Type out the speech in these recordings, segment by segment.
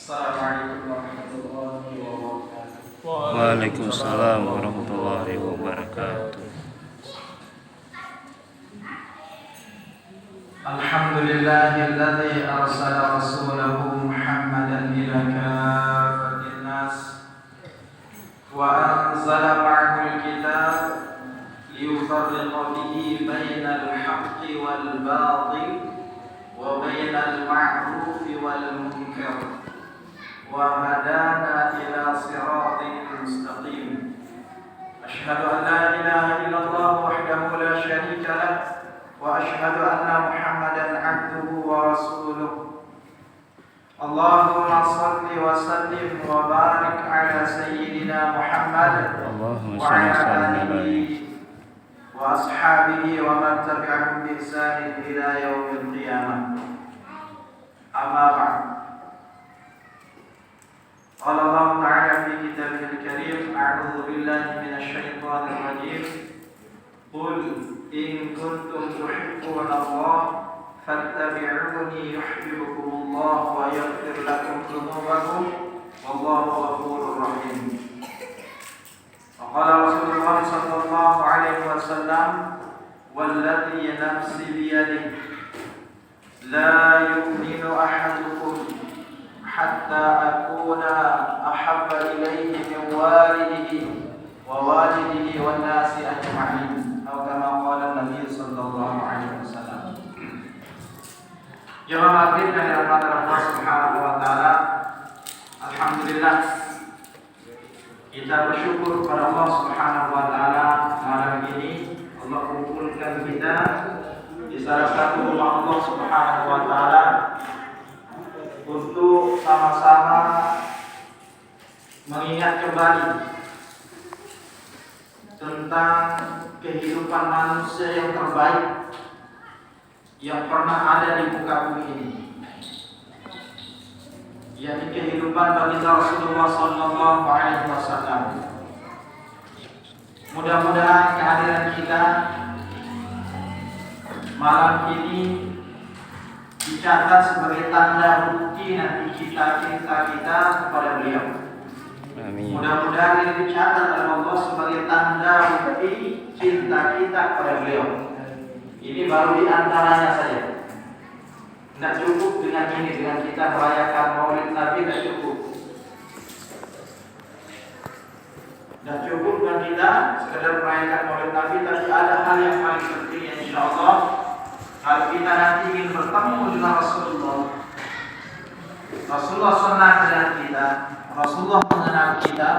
Assalamualaikum warahmatullahi wabarakatuh. Waalaikumsalam warahmatullahi wabarakatuh. Alhamdulillahilladzi arsala rasulahu Muhammadan ila kafatin nas wa anzala ma'ahul kitab liyufarriqa bihi bainal haqqi wal batil wa bainal ma'rufi wal munkar wa hadana ila siratin mustaqim. Asyhadu an la ilaha illallah wahdahu la syarika lah wa asyhadu anna Muhammadan abduhu wa rasuluh. Allahumma salli wa sallim wa barik ala sayyidina Muhammad Allahumma wa shalli wa ala sallim alihi wa ashabihi wa man tabi'ahum bi ihsanin ila yaumil qiyamah. Amma ba'd. Qala Allah ta'ala fi kitabihil karim, a'udzu billahi minasy syaithanir rajim. Qul in kuntum tuhibbuna Allah fattabi'uni yuhibbukumullah wa yaghfir lakum dzunubakum wallahu ghafurur rahim. Qala Rasulullah sallallahu alaihi wasallam walladzi nafsi biyadihi la yu'minu ahadukum hatta akuna ahabba ilayhi min walidihi wa walidihi wan nasi ajma'in. Atau kama qala Nabi sallallahu alaihi wasallam. Jemaah maghrib yang dirahmati Allah Subhanahu wa taala, alhamdulillah kita bersyukur kepada Allah Subhanahu wa taala malam ini Allah kumpulkan kita di salah satu rumah Allah Subhanahu wa taala untuk sama-sama mengingat kembali tentang kehidupan manusia yang terbaik yang pernah ada di muka bumi ini, yakni kehidupan baginda Rasulullah sallallahu alaihi wasallam. Mudah-mudahan kehadiran kita malam ini dicatat sebagai tanda bukti nanti cinta kita kepada beliau. Amin. Mudah-mudahan ini dicatat oleh Allah sebagai tanda bukti cinta kita kepada beliau. Ini baru diantaranya saja. Tidak cukup dengan ini, dengan kita merayakan Maulid Nabi, tidak cukup. Tidak cukup dengan kita sekedar merayakan Maulid Nabi, tapi ada hal yang paling penting yang insya Allah kalau kita nanti ingin bertemu dengan Rasulullah, Rasulullah senang dengan kita, Rasulullah mengenal kita,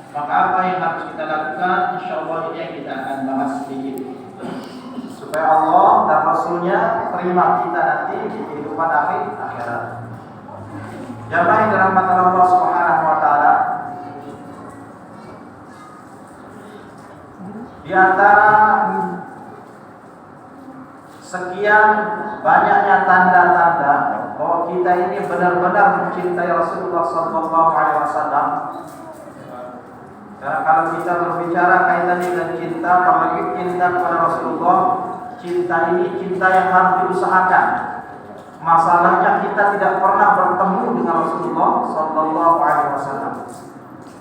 maka apa yang harus kita lakukan? Insya Allah ini yang kita akan bahas sedikit, supaya Allah dan Rasulnya terima kita nanti di kehidupan akhirat. Jamaah yang dirahmati Allah Subhanahu wa taala, di antara sekian banyaknya tanda-tanda bahwa kita ini benar-benar mencintai Rasulullah sallallahu alaihi wasallam. Karena kalau kita berbicara kaitannya dengan cinta, apalagi cinta kepada Rasulullah, cinta ini cinta yang harus diusahakan. Masalahnya kita tidak pernah bertemu dengan Rasulullah sallallahu alaihi wasallam.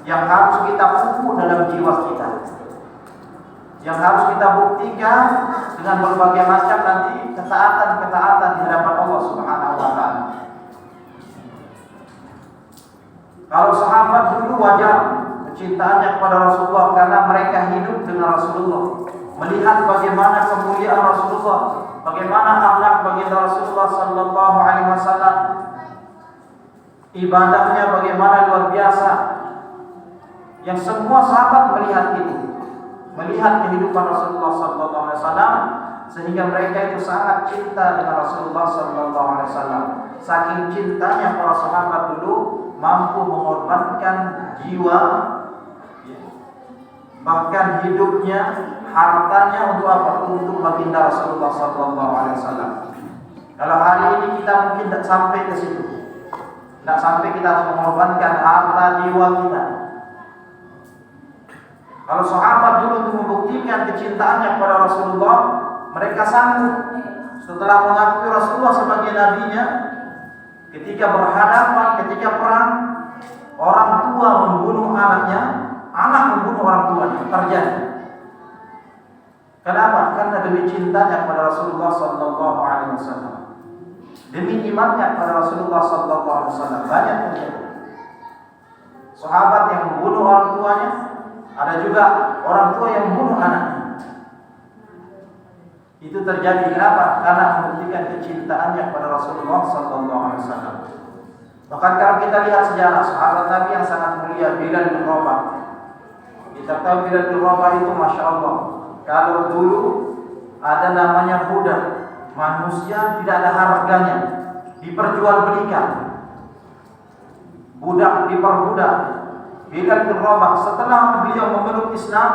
Yang harus kita pupuk dalam jiwa kita, yang harus kita buktikan dengan berbagai macam nanti ketaatan-ketaatan di hadapan Allah Subhanahu wa taala. Kalau sahabat dulu wajar kecintaannya kepada Rasulullah karena mereka hidup dengan Rasulullah, melihat bagaimana kemuliaan Rasulullah, bagaimana akhlak baginda Rasulullah sallallahu alaihi wasallam, ibadahnya bagaimana luar biasa, yang semua sahabat melihat itu, melihat kehidupan Rasulullah sallallahu alaihi wasallam, sehingga mereka itu sangat cinta dengan Rasulullah sallallahu alaihi wasallam. Saking cintanya para sahabat dulu mampu mengorbankan jiwa, bahkan hidupnya, hartanya untuk apa? Untuk baginda Rasulullah sallallahu alaihi wasallam. Kalau hari ini kita mungkin tidak sampai ke situ, tidak sampai kita harus mengorbankan harta jiwa kita. Kalau sahabat dulu untuk membuktikan kecintaannya kepada Rasulullah, mereka sanggup setelah mengakui Rasulullah sebagai nabinya, Ketika berhadapan, ketika perang, orang tua membunuh anaknya, anak membunuh orang tuanya, terjadi. Kenapa? Karena demi cintanya kepada Rasulullah sallallahu alaihi wasallam. Demi imannya kepada Rasulullah sallallahu alaihi wasallam banyak terjadi. Sahabat yang membunuh orang tuanya, ada juga orang tua yang membunuh anaknya. Itu terjadi kenapa? Karena membuktikan kecintaannya kepada Rasulullah sallallahu alaihi wasallam. Bahkan kalau kita lihat sejarah sahabat Nabi yang sangat mulia, Bilal bin Rabah. Kita tahu Bilal bin Rabah itu Masya Allah, kalau dulu ada namanya budak, manusia tidak ada harganya, diperjualbelikan. Budak diperbudak. Bilal bin Rabah setelah beliau memeluk Islam,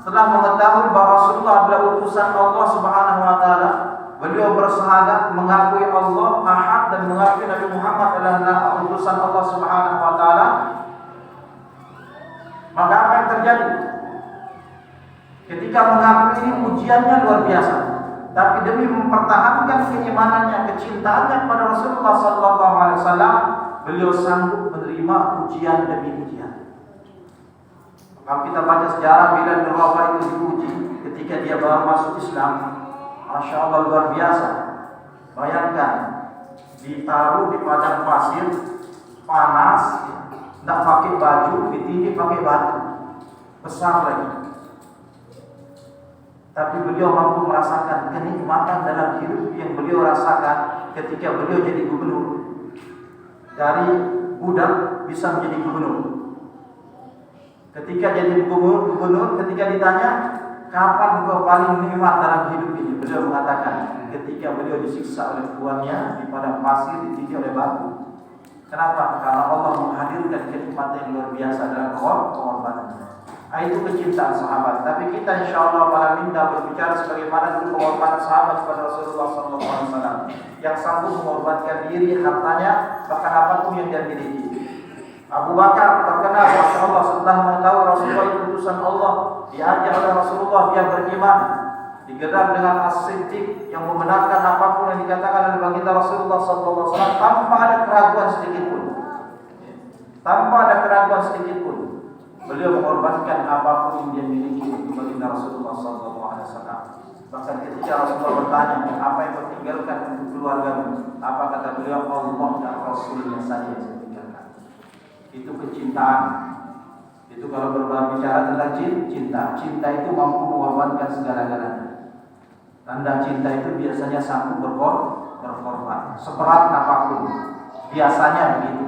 setelah mengetahui bahwa Rasulullah adalah utusan Allah Subhanahu wa taala, beliau bersyahadat mengakui Allah Ahad dan mengakui Nabi Muhammad adalah utusan Allah Subhanahu wa taala. Maka apa yang terjadi? Ketika mengakui ini ujiannya luar biasa. Tapi demi mempertahankan keimanannya, kecintaannya kepada Rasulullah sallallahu alaihi wasallam, beliau sanggup menerima ujian demi ujian. Kalau kita baca sejarah Bilal bin Rabah itu diuji ketika dia baru masuk Islam, Masya Allah luar biasa. Bayangkan ditaruh di padang pasir, panas, tidak pakai baju, ditindih pakai batu, besar lagi. Tapi beliau mampu merasakan kenikmatan dalam hidup yang beliau rasakan ketika beliau jadi gubernur. Dari budak bisa menjadi gubernur. Ketika jadi gubernur, ketika ditanya, kapan engkau paling nikmat dalam hidup ini? Beliau mengatakan, ketika beliau disiksa oleh tuannya di padang pasir, ditindih oleh batu. Kenapa? Karena Allah menghadirkan kenikmatan yang luar biasa dalam pengorbanannya. Itu kecintaan sahabat. Tapi kita insya Allah pada minta berbicara sebagaimana dulu pengorbanan sahabat kepada Rasulullah SAW, yang sanggup mengorbankan diri, hartanya, bahkan apapun yang dia miliki. Abu Bakar terkenal, Masya Allah, setelah mengetahui Rasulullah itu utusan Allah, diajak oleh Rasulullah, dia beriman, digerak dengan as-siddiq yang membenarkan apapun yang dikatakan oleh baginda Rasulullah SAW tanpa ada keraguan sedikit pun. Tanpa ada keraguan sedikit pun. Beliau mengorbankan apapun yang dia miliki untuk baginda Rasulullah SAW. Bahkan ketika Rasulullah bertanya, apa yang kau tinggalkan untuk keluargamu? Apa kata beliau? Allah dan Rasulnya saja yang saya tinggalkan. Itu kecintaan. Itu kalau berbicara tentang cinta. Cinta itu mampu mengorbankan segala-galanya. Tanda cinta itu biasanya sanggup berkorban, seberat apapun. Biasanya begitu.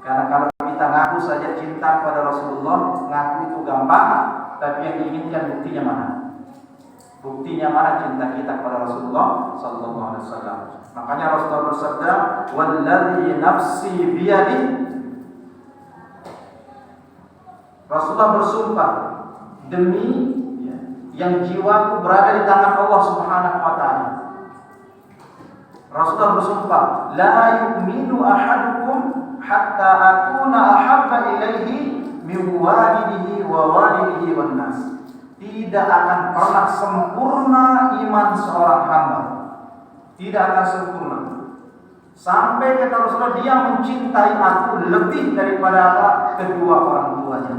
Karena kalau kita ngaku saja cinta kepada Rasulullah, ngaku itu gampang, tapi yang diinginkan buktinya mana? Buktinya mana cinta kita kepada Rasulullah sallallahu alaihi wasallam? Makanya Rasulullah bersabda, "Wallazi nafsi biyadi." Rasulullah bersumpah demi yang jiwaku berada di tangan Allah Subhanahu wa taala. Rasulullah bersumpah, "La yu'minu ahadukum hatta akuna ahabba ilaihi min walidihi wa walidihi wan nas." Tidak akan pernah sempurna iman seorang hamba. Tidak akan sempurna. Sampai kata Rasulullah, dia mencintai aku lebih daripada apa? Kedua orang tuanya,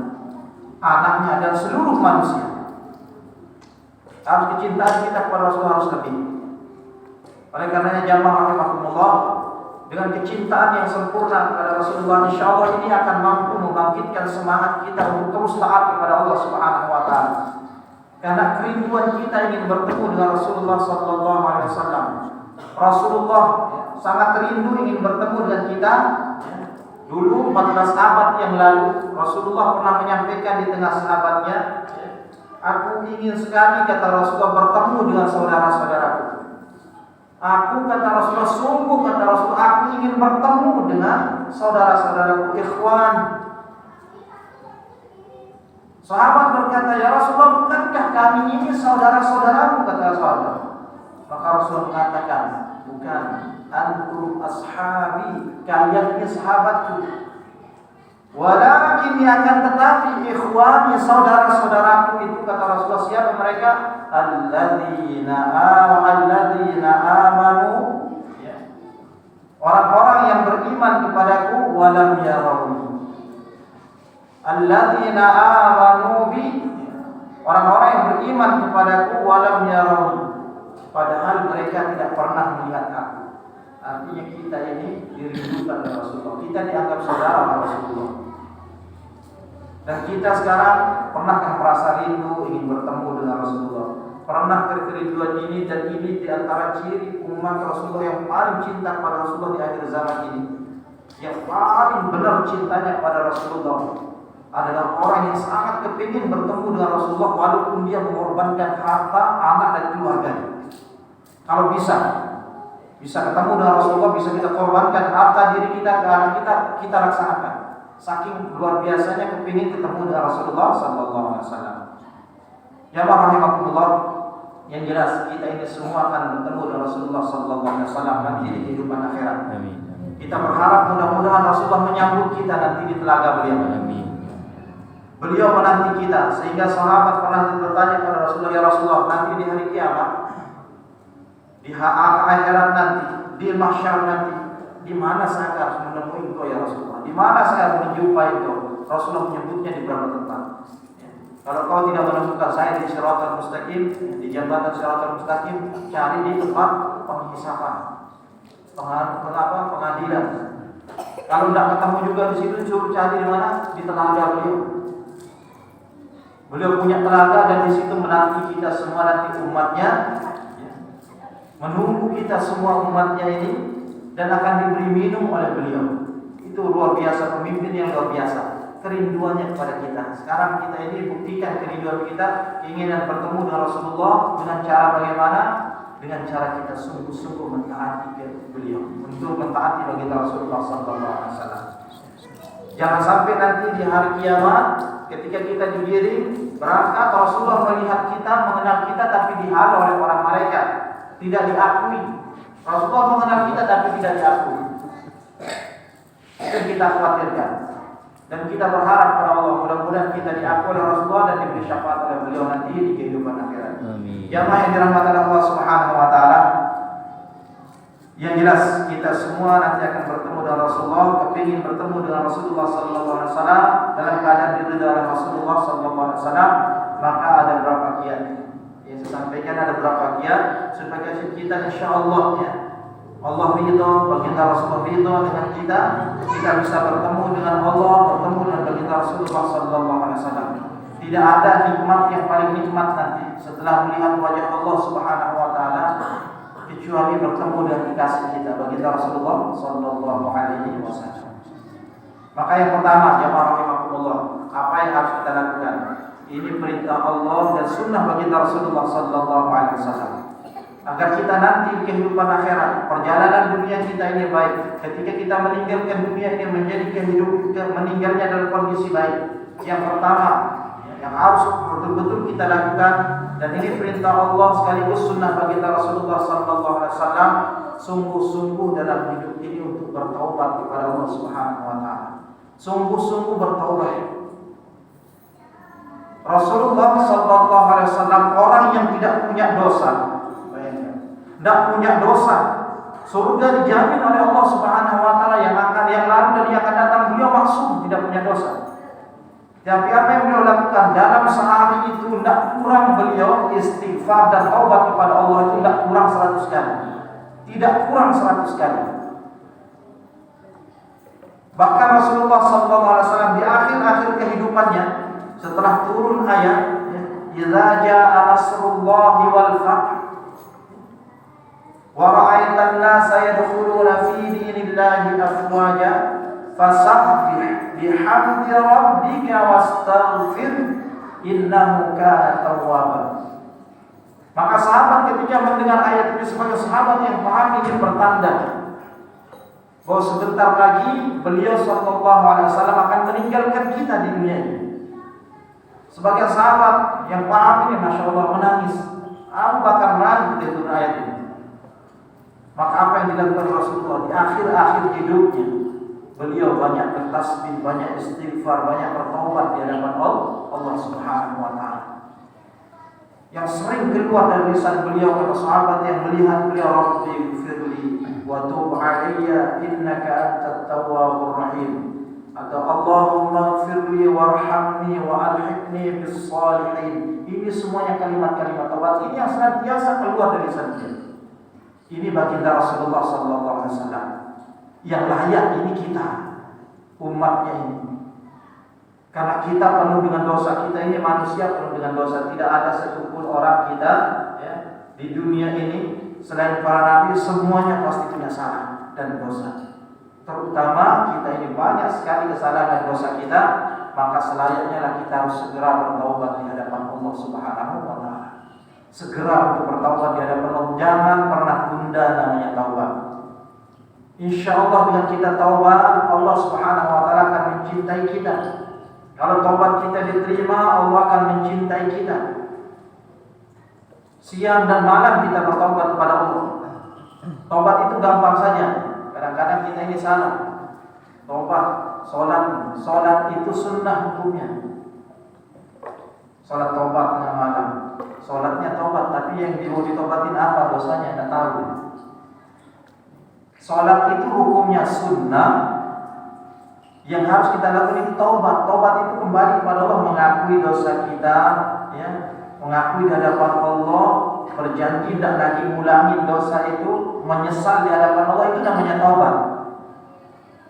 anaknya dan seluruh manusia. Harus kecintaan kita kepada Rasulullah harus lebih. Oleh karenanya jamaah rahimakumullah, dengan kecintaan yang sempurna kepada Rasulullah, insyaallah ini akan mampu membangkitkan semangat kita untuk terus taat kepada Allah Subhanahu wa taala. Karena kerinduan kita ingin bertemu dengan Rasulullah sallallahu alaihi wasallam. Rasulullah sangat rindu ingin bertemu dengan kita. Dulu 14 abad yang lalu Rasulullah pernah menyampaikan di tengah sahabatnya, "Aku ingin sekali," kata Rasulullah, "bertemu dengan saudara-saudaraku." Aku, kata Rasulullah, sungguh kata Rasulullah, aku ingin bertemu dengan saudara-saudaraku, ikhwan. Sahabat berkata, "Ya Rasulullah, bukankah kami ini saudara-saudaramu?" kata sahabat. Maka Rasulullah mengatakan, "Bukan, antum ashabi, kalian ini sahabatku. Walakin akan tetapi ikhwani, saudara-saudaraku itu," kata Rasulullah, siapa mereka? Alladzina amanu, orang-orang yang yang beriman kepadaku walam yarawni. Alladzina amanu bi, orang-orang yang beriman kepadaku walam yarawni, padahal mereka tidak pernah melihat aku. Artinya kita ini dirindukan oleh Rasulullah, kita dianggap saudara oleh Rasulullah. Dan kita sekarang pernahkah merasa rindu ingin bertemu dengan Rasulullah? Pernah kerinduan ini, dan ini di antara ciri umat Rasulullah yang paling cinta pada Rasulullah di akhir zaman ini. Yang paling benar cintanya pada Rasulullah adalah orang yang sangat kepingin bertemu dengan Rasulullah walaupun dia mengorbankan harta, anak dan keluarganya. Kalau bisa ketemu dengan Rasulullah, bisa kita korbankan harta diri kita, ke anak kita laksanakan. Saking luar biasanya kepingin ketemu dengan Rasulullah sallallahu alaihi wasallam. Jamaah rahimakumullah, yang jelas kita ini semua akan bertemu dengan Rasulullah sallallahu alaihi wasallam nanti di kehidupan akhirat. Amin. Kita berharap mudah-mudahan Rasulullah menyambut kita nanti di telaga beliau. Amin. Beliau menanti kita, sehingga sahabat pernah bertanya kepada Rasulullah, ya Rasulullah, nanti di hari kiamat, di akhirat nanti, di mahsyar nanti, di mana saya harus menemui engkau ya Rasulullah? Di mana saya harus menjumpai engkau? Rasulullah menyebutnya di beberapa tempat. Kalau kau tidak menemukan saya di Shiratal Mustaqim, di jembatan Shiratal Mustaqim, cari di tempat penghisapan, pengadilan. Kalau tidak ketemu juga di situ, suruh cari di mana? Di telaga beliau. Beliau punya telaga, dan di situ menanti kita semua nanti umatnya, menunggu kita semua umatnya ini, dan akan diberi minum oleh beliau. Itu luar biasa, pemimpin yang luar biasa, kerinduannya kepada kita. Sekarang kita ini buktikan kerinduan kita, keinginan bertemu dengan Rasulullah dengan cara bagaimana? Dengan cara kita sungguh-sungguh mentaati beliau, untuk mentaati baginda Rasulullah SAW. Jangan sampai nanti di hari kiamat, ketika kita digiring berangkat, Rasulullah melihat kita, mengenal kita, tapi dihalau oleh orang malaikat, tidak diakui. Rasulullah mengenal kita tapi tidak diakui. Itu kita khawatirkan. Dan kita berharap pada Allah, mudah-mudahan kita diakui oleh Rasulullah dan diberi syafaat oleh beliau nanti di kehidupan akhirat. Amin. Jamaah yang dirahmati Allah Subhanahu wa taala, yang jelas kita semua nanti akan bertemu dengan Rasulullah, kepingin bertemu dengan Rasulullah sallallahu alaihi wasallam dalam keadaan diridhoi oleh Rasulullah sallallahu alaihi wasallam, maka ada berapa kiat yang saya sampaikan, ada berapa kiat supaya kita insyaallah ya Allah ridho, baginda Rasulullah ridho dengan kita bisa bertemu dengan Allah, bertemu dengan baginda Rasulullah sallallahu alaihi wasallam. Tidak ada nikmat yang paling nikmat nanti setelah melihat wajah Allah Subhanahu wa taala kecuali bertemu dengan kekasih kita baginda Rasulullah sallallahu alaihi wasallam. Maka yang pertama, jamaah rahimakumullah, apa yang harus kita lakukan? Ini perintah Allah dan sunnah baginda Rasulullah sallallahu alaihi wasallam. Agar kita nanti kehidupan akhirat, perjalanan dunia kita ini baik. Ketika kita meninggalkan dunia ini menjadi kehidupan meninggalnya dalam kondisi baik. Yang pertama yang harus betul-betul kita lakukan, dan ini perintah Allah sekaligus sunnah baginda Rasulullah sallallahu alaihi wasallam, sungguh-sungguh dalam hidup ini untuk bertaubat kepada Allah Subhanahu wa taala. Sungguh-sungguh bertaubat. Rasulullah sallallahu alaihi wasallam orang yang tidak punya dosa. Tidak punya dosa, surga dijamin oleh Allah Subhanahu wa taala, yang lalu dan yang akan datang. Beliau maksum, tidak punya dosa. Tapi apa yang beliau lakukan dalam sehari itu, tidak kurang beliau istighfar dan taubat kepada Allah itu tidak kurang 100 kali. Tidak kurang 100 kali. Bahkan Rasulullah SAW di akhir-akhir kehidupannya, setelah turun ayat idza jaa nasrullahi wal fath wa ra'aitan nasa yadkhuluna fi dinillahi afwaja fasabbih bihamdi rabbika wastaghfir innahu kana tawwaba. Maka sahabat ketika mendengar ayat ini, sebagai sahabat yang paham, ini bertanda bahwa sebentar lagi beliau sallallahu alaihi wasallam akan meninggalkan kita di dunia ini. Sebagai sahabat yang paham ini, masya Allah, menangis. Abu Bakar menangis di turun ayat ini. Maka apa yang dilakukan Rasulullah di akhir-akhir hidupnya, beliau banyak bertasbih, banyak istighfar, banyak bertaubat di hadapan Allah Subhanahu wa taala. Yang sering keluar dari lisan beliau kata sahabat yang melihat beliau, Rabbi firli wa tub 'alayya innaka antat tawwabur rahim. Atau Allahumma ighfirli warhamni wa alhiqni bis salihin. Ini semuanya kalimat-kalimat taubat ini yang senantiasa keluar dari lisan kita. Ini baginda Rasulullah sallallahu alaihi wasallam. Yang layak ini kita, umatnya ini. Karena kita penuh dengan dosa, kita ini manusia penuh dengan dosa. Tidak ada satupun orang kita ya, di dunia ini selain para nabi semuanya pasti punya salah dan dosa. Terutama kita ini banyak sekali kesalahan dan dosa kita, maka selayaknya lah kita harus segera bertaubat di hadapan Allah Subhanahu wa taala. Segera untuk bertaubat di hadapan Allah, jangan pernah tunda namanya taubat. Insyaallah dengan kita taubat, Allah Subhanahu wa taala akan mencintai kita. Kalau taubat kita diterima, Allah akan mencintai kita. Siang dan malam kita bertaubat kepada Allah. Taubat itu gampang saja. Kadang-kadang kita ini salah. Taubat, solat itu sunnah hukumnya. Solat taubat tengah malam. Solatnya taubat, tapi yang mau ditobatin apa dosanya? Tidak tahu. Solat itu hukumnya sunnah. Yang harus kita lakukan itu taubat. Taubat itu kembali kepada Allah, mengakui dosa kita, ya, mengakui di hadapan Allah, berjanji tidak lagi ulangi dosa itu, menyesal di hadapan Allah, itu namanya taubat.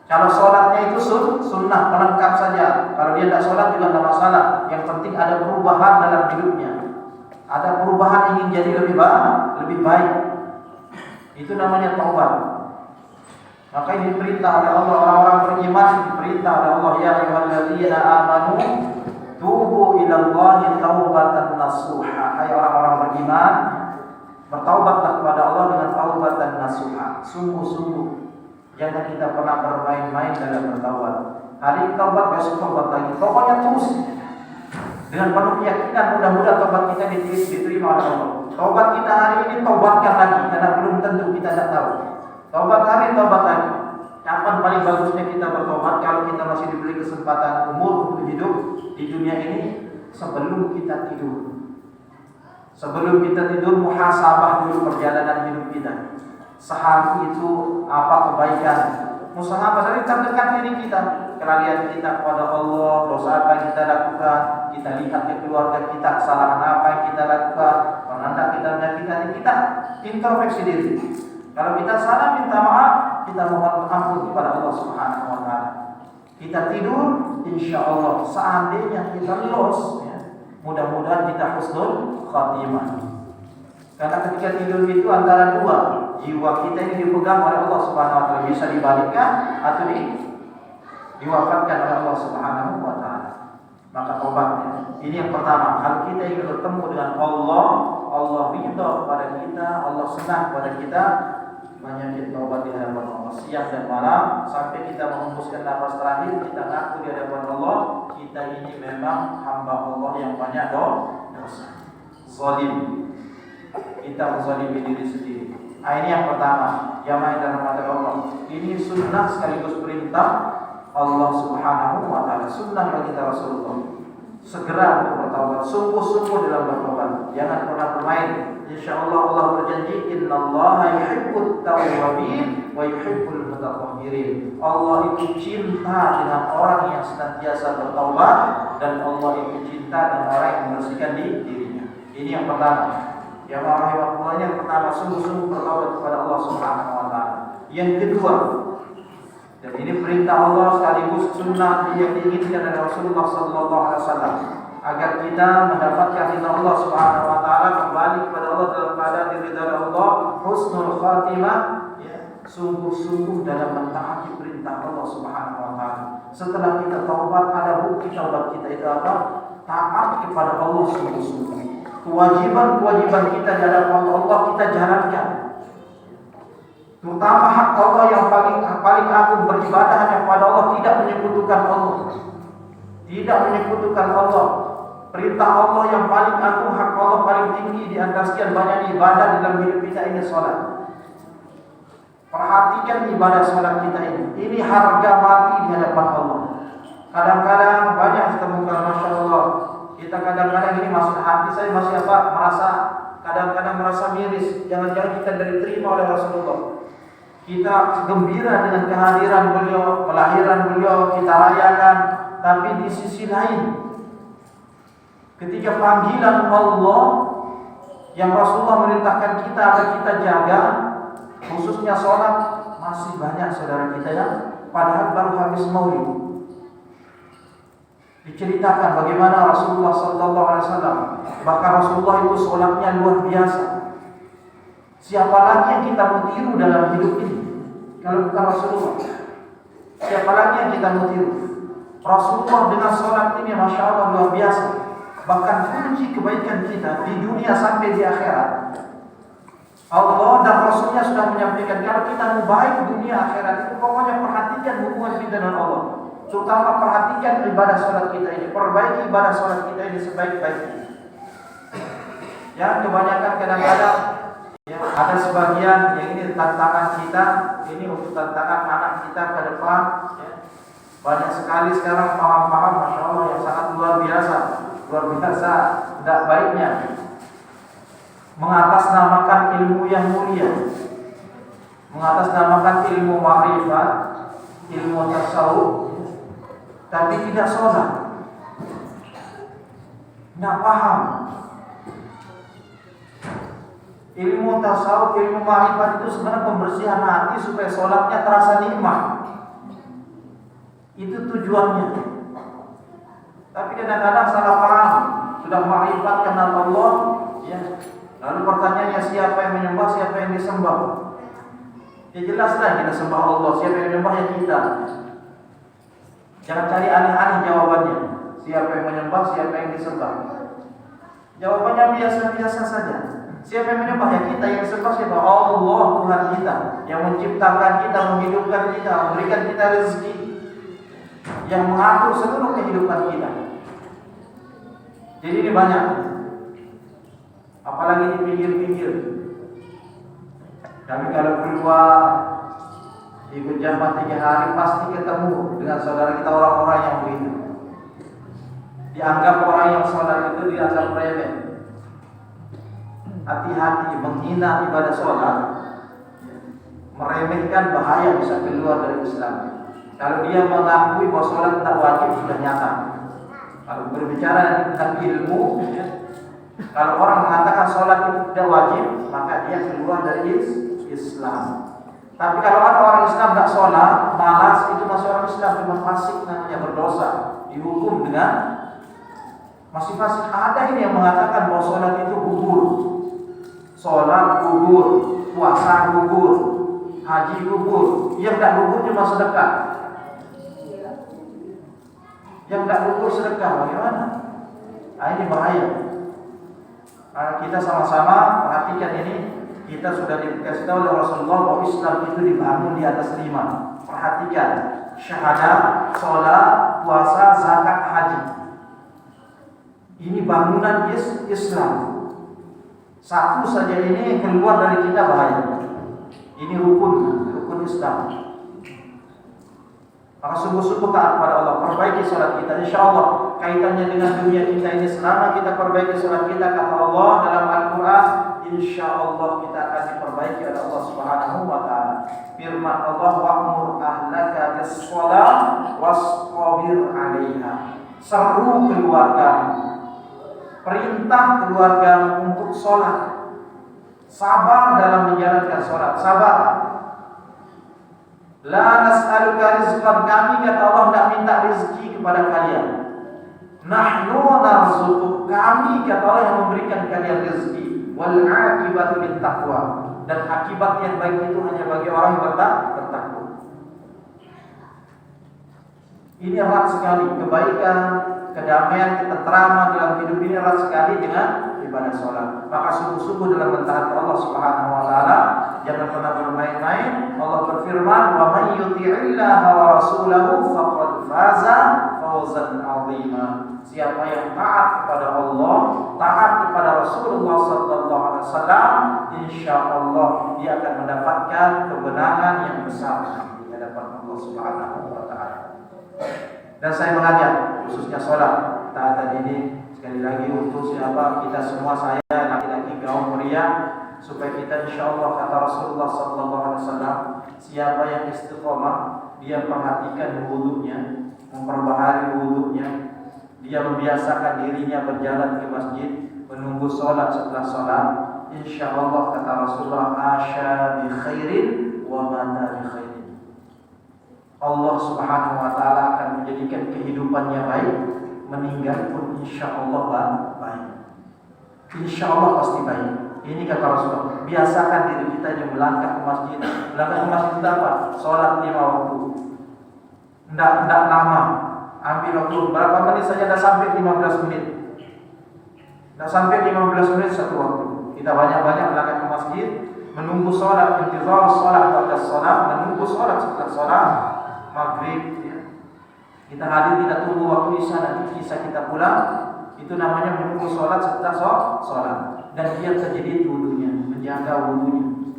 Kalau sholatnya itu sunnah, pelengkap saja. Kalau dia tidak sholat juga tidak masalah. Yang penting ada perubahan dalam hidupnya. Ada perubahan ingin jadi lebih baik. Itu namanya taubat. Maka ini diperintah oleh Allah, orang-orang beriman diperintah oleh Allah, ya ayyuhalladzina amanu tubu ilallahi taubatan nasuha. Hai orang-orang beriman, bertaubatlah kepada Allah dengan taubatan nasuha. Sungguh-sungguh, jangan kita pernah bermain-main dalam bertaubat. Hari ini taubat, besok taubat lagi. Pokoknya terus dengan penuh keyakinan, mudah-mudahan taubat kita diterima oleh Allah. Taubat kita hari ini taubatkan lagi, karena belum tentu kita tidak tahu. Taubat hari, taubat lagi. Kapan paling bagusnya kita bertobat? Kalau kita masih diberi kesempatan umur untuk hidup di dunia ini, sebelum kita tidur. Sebelum kita tidur, muhasabah dulu perjalanan hidup kita. Sehari itu apa kebaikan? Muhasabah dari terdekat diri kita. Kelalaian kita kepada Allah, dosa apa yang kita lakukan, kita lihat di keluarga kita, kesalahan apa yang kita lakukan, penanda kita menyakiti hati kita, introspeksi diri. Kalau kita salah, minta maaf, kita mohon ampun kepada Allah Subhanahu wa taala. Kita tidur, insya Allah seandainya kita lolos, ya, mudah-mudahan kita husnul khatimah. Karena ketika tidur itu antara dua, jiwa kita ini dipegang oleh Allah Subhanahu wa taala, bisa dibalikkan atau diwafatkan oleh Allah Subhanahu wa taala. Maka tobatnya. Ini yang pertama, kalau kita ingin bertemu dengan Allah, Allah ridha kepada kita, Allah senang kepada kita, banyakin taubat di hadapan Allah siang dan malam sampai kita menghembuskan nafas terakhir, kita ngaku di hadapan Allah, kita ini memang hamba Allah yang banyak dosa. Zalim. Kita menzalimi diri sendiri. Nah, ini yang pertama, jamaah dan rahmat Allah. Ini sunnah sekaligus perintah Allah Subhanahu wa taala. Sunnah bagi kita Rasulullah. Segera untuk bertaubat, sungguh-sungguh dalam bertobat. Jangan pernah bermain. Insyaallah Allah berjanji, innallaha yuhibbut tawwabin wa yuhibbul mutatahhirin. Allah itu cinta dengan orang yang senantiasa bertaubat, dan Allah itu cinta dengan orang yang membersihkan dirinya. Ini yang pertama. Yang rahimahullah, yang pertama, sungguh-sungguh bertaubat kepada Allah Subhanahu wa taala. Yang kedua, dan ini perintah Allah sekaligus sunnah yang diinginkan oleh Rasulullah sallallahu alaihi wasallam, agar kita mendapatkan ridha Allah Subhanahu wa taala, kembali kepada Allah dalam keadaan diridhai Allah, husnul khatimah, ya, sungguh-sungguh dalam mentaati perintah Allah Subhanahu wa taala. Setelah kita taubat, ada bukti taubat kita itu apa? Taat kepada Allah sungguh-sungguh. Kewajiban-kewajiban kita di hadapan Allah kita jalankan. Terutama hak Allah yang paling agung, beribadah hanya kepada Allah, tidak menyekutukan Allah. Tidak menyekutukan Allah. Perintah Allah yang paling agung, hak Allah paling tinggi di antara sekian banyak ibadah dalam hidup kita ini salat. Perhatikan ibadah salat kita ini. Ini harga mati di hadapan Allah. Kadang-kadang banyak ditemukan, masya Allah. Kita kadang-kadang ini masuk hati saya masih kadang-kadang merasa miris. Jangan-jangan kita diterima oleh Rasulullah. Kita gembira dengan kehadiran beliau, kelahiran beliau kita rayakan. Tapi di sisi lain, ketika panggilan Allah yang Rasulullah merintahkan kita agar kita jaga, khususnya sholat, masih banyak saudara kita yang padahal baru habis maulid. Diceritakan bagaimana Rasulullah SAW, bahkan Rasulullah itu sholatnya luar biasa. Siapa lagi yang kita mau tiru dalam hidup ini kalau bukan Rasulullah? Siapa lagi yang kita mau tiru? Rasulullah dengan sholat ini Masya Allah luar biasa. Bahkan kunci kebaikan kita di dunia sampai di akhirat, Allah dan Rasulnya sudah menyampaikan kalau kita mau baik dunia akhirat itu pokoknya perhatikan hubungan kita dengan Allah. Terutama perhatikan ibadah sholat kita ini, perbaiki ibadah sholat kita ini sebaik-baiknya. Ya, kebanyakan kadang-kadang ya, ada sebagian yang ini tantangan kita, ini untuk tantangan anak kita ke depan. Ya. Banyak sekali sekarang paham-paham, Masya Allah yang sangat luar biasa tidak baiknya mengatasnamakan ilmu yang mulia, mengatasnamakan ilmu ma'rifat, ilmu tasawuf, tapi tidak sholat, tidak paham. Ilmu tasawuf, ilmu ma'rifat itu sebenarnya pembersihan hati supaya sholatnya terasa nikmat. Itu tujuannya. Tapi kadang-kadang salah paham. Sudah ma'rifat kenal Allah, ya. Lalu pertanyaannya siapa yang menyembah, siapa yang disembah? Ya jelaslah kita sembah Allah, siapa yang menyembah ya kita. Jangan cari aneh-aneh jawabannya. Siapa yang menyembah, siapa yang disembah? Jawabannya biasa-biasa saja. Siapa yang menyembah ya kita, yang disembah siapa? Allah Tuhan kita, yang menciptakan kita, menghidupkan kita, memberikan kita rezeki, yang mengatur seluruh kehidupan kita. Jadi ini banyak, apalagi di pinggir-pinggir. Kami kalau keluar ikut jamaah 3 hari pasti ketemu dengan saudara kita orang-orang yang begitu. Dianggap orang yang sholat itu dianggap remeh. Hati-hati, menghina ibadah sholat, meremehkan bahaya bisa keluar dari Islam. Kalau dia mengakui bahwa sholat tidak wajib sudah nyata. Kalau berbicara tentang ilmu, kalau orang mengatakan sholat itu tidak wajib, maka dia keluar dari Islam. Tapi kalau ada orang Islam tidak sholat, malas, itu masih orang Islam, cuma fasik namanya, berdosa, dihukum dengan masih fasik. Ada ini yang mengatakan bahwa sholat itu gugur, sholat gugur, puasa gugur, haji gugur. Yang tidak gugur cuma sedekah. Yang tidak gugur sedekah, bagaimana? Nah, ini bahaya. Kita sama-sama perhatikan ini. Kita sudah dikasih tahu oleh Rasulullah bahwa Islam itu dibangun di atas 5. Perhatikan, syahadat, sholat, puasa, zakat, haji. Ini bangunan Islam. Satu saja ini keluar dari kita bahaya. Ini rukun Islam. Maka sungguh-sungguh taat kepada Allah, perbaiki salat kita. Insya Allah kaitannya dengan dunia kita ini, selama kita perbaiki salat kita, kata Allah dalam Al-Quran, insya Allah kita akan diperbaiki oleh Allah Subhanahu wa Ta'ala. Firman Allah, wa'mur ahlaka bis-shalah wastabir 'alaiha. Seru keluargamu, perintah keluargamu untuk sholat, sabar dalam menjalankan sholat, sabar. La nas'aluka rizqan, kami kata Allah tidak minta rezeki kepada kalian. Nahnu narzuquk, kami kata Allah yang memberikan kalian rezeki. Wal aqibatu lit taqwa, dan akibat yang baik itu hanya bagi orang yang bertakwa. Ini erat sekali kebaikan, kedamaian, ketentraman dalam hidup ini erat sekali dengan ibadah sholat. Maka sungguh-sungguh dalam mentaati Allah Subhanahu wa Ta'ala, jangan pernah bermain-main. Allah berfirman, wa may yuti'illaha wa rasulahu faqad faza fawzan 'azima. Siapa yang taat kepada Allah, taat kepada Rasulullah sallallahu alaihi wasallam, insyaallah dia akan mendapatkan kemenangan yang besar di hadapan Allah Subhanahu wa Ta'ala. Dan saya mengajak khususnya sholat taatan ini sekali lagi untuk siapa kita semua, saya laki-laki kaum pria, supaya kita insyaallah kata Rasulullah sallallahu alaihi wasallam, siapa yang istiqomah, dia perhatikan wudunya, memperbaharui wudunya, dia membiasakan dirinya berjalan ke masjid, menunggu sholat setelah sholat, insyaallah kata Rasulullah, asya bi khairin wa mata bi khairin. Allah Subhanahu wa taala akan menjadikan kehidupannya baik, meninggal pun insyaallah baik. Insyaallah pasti baik. Ini kata Rasulullah. Biasakan diri kita yang melangkah ke masjid. Melangkah ke masjid itu apa? Sholat 5 waktu. Tidak lama. Ambil waktu berapa menit saja, dah sampai 15 menit. Dah sampai 15 menit satu waktu. Kita banyak-banyak melangkah ke masjid, menunggu sholat, intizar sholat, pada sholat, menunggu sholat setelah sholat maghrib. Ya. Kita hadir, kita tunggu waktu isya, nanti isya kita pulang. Itu namanya menunggu sholat setelah sholat. Dan dia terjadi wudunya, menjaga wudunya,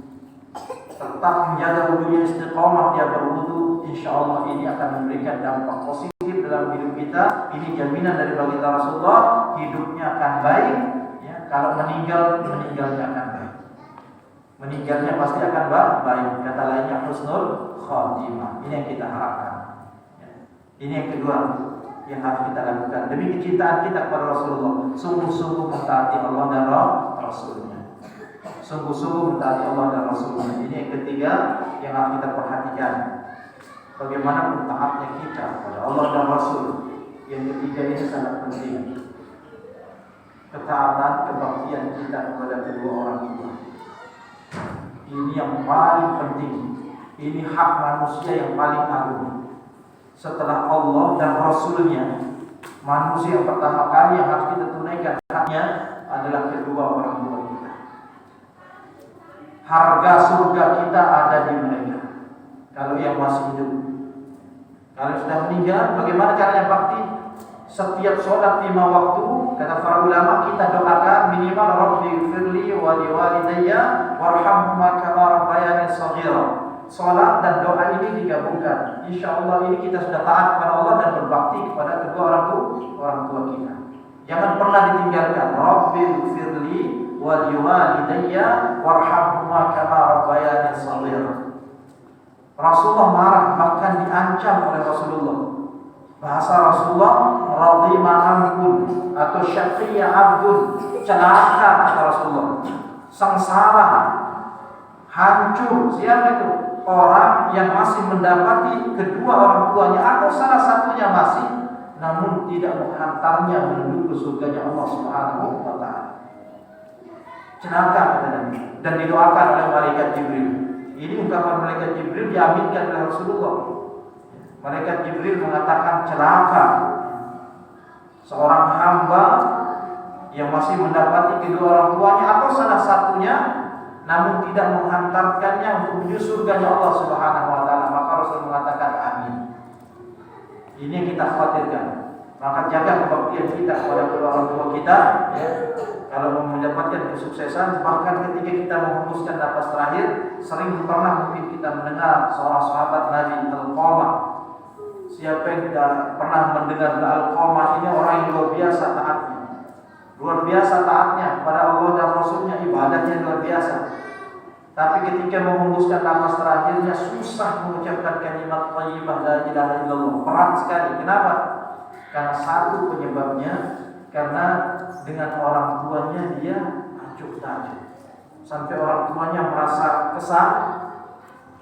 tetap menjaga wudunya, istiqomah dia berwudu, insyaallah ini akan memberikan dampak positif dalam hidup kita. Ini jaminan dari baginda Rasulullah, hidupnya akan baik. Ya, kalau meninggalnya akan baik. Meninggalnya pasti akan baik. Kata lainnya husnul khatimah. Ini yang kita harapkan. Ya. Ini yang kedua yang harus kita lakukan. Demi kecintaan kita kepada Rasulullah, sungguh-sungguh mentaati Allah dan Rasulnya. Sungguh-sungguh mentaati Allah dan Rasulnya. Ini yang ketiga yang harus kita perhatikan. Bagaimana taatnya kita kepada Allah dan Rasul. Yang ketiga ini sangat penting. Ketaatan, kebaktian kita kepada kedua orang tua. Ini yang paling penting. Ini hak manusia yang paling agung. Setelah Allah dan Rasulnya, manusia yang pertama kali yang harus kita tunaikan haknya adalah kedua orang tua kita. Harga surga kita ada di mereka. Kalau yang masih hidup, kalau sudah meninggal, bagaimana caranya bakti? Setiap sholat 5 waktu, kata para ulama, kita doakan minimal Rabbi firli wa liwalidayya warhamhuma kama rabbayani shaghira. Salat dan doa ini digabungkan. Insyaallah ini kita sudah taat kepada Allah dan berbakti kepada kedua orang tua kita. Jangan pernah ditinggalkan. Rabbil firli wa liwalidayya warhamhuma kama rabbayani shaghira. Rasulullah marah, bahkan diancam oleh Rasulullah. Bahasa Rasulullah, radhima amkun atau syaqiyya abdun, celaka kata Rasulullah. Sengsara, hancur. Siapa itu? Orang yang masih mendapati kedua orang tuanya atau salah satunya masih, namun tidak menghantarnya menuju ke surganya Allah Subhanahu wa taala. Celaka kata Nabi, dan didoakan oleh malaikat Jibril. Ini ungkapan malaikat Jibril diaminkan oleh Rasulullah. Malaikat Jibril mengatakan celaka seorang hamba yang masih mendapati kedua orang tuanya atau salah satunya, namun tidak menghantarkannya untuk menuju surganya Allah Subhanahu wa taala. Maka Rasul mengatakan amin. Ini yang kita khawatirkan. Maka jaga kebaktian kita kepada kedua orang tua kita, ya. Kalau mau mendapatkan kesuksesan, bahkan ketika kita menghembuskan nafas terakhir, sering pernah mungkin kita mendengar seorang sahabat Nabi Al-Qamah. Siapa yang tidak pernah mendengar Al-Qamah ini, orang yang luar biasa taatnya. Luar biasa taatnya kepada Allah dan Rasulnya, ibadahnya luar biasa. Tapi ketika menghembuskan nafas terakhirnya, susah mengucapkan kalimat thayyibah la ilaha illallah. Berat sekali. Kenapa? Karena satu penyebabnya, karena dengan orang tuanya dia acuh-acuh. Sampai orang tuanya merasa kesal,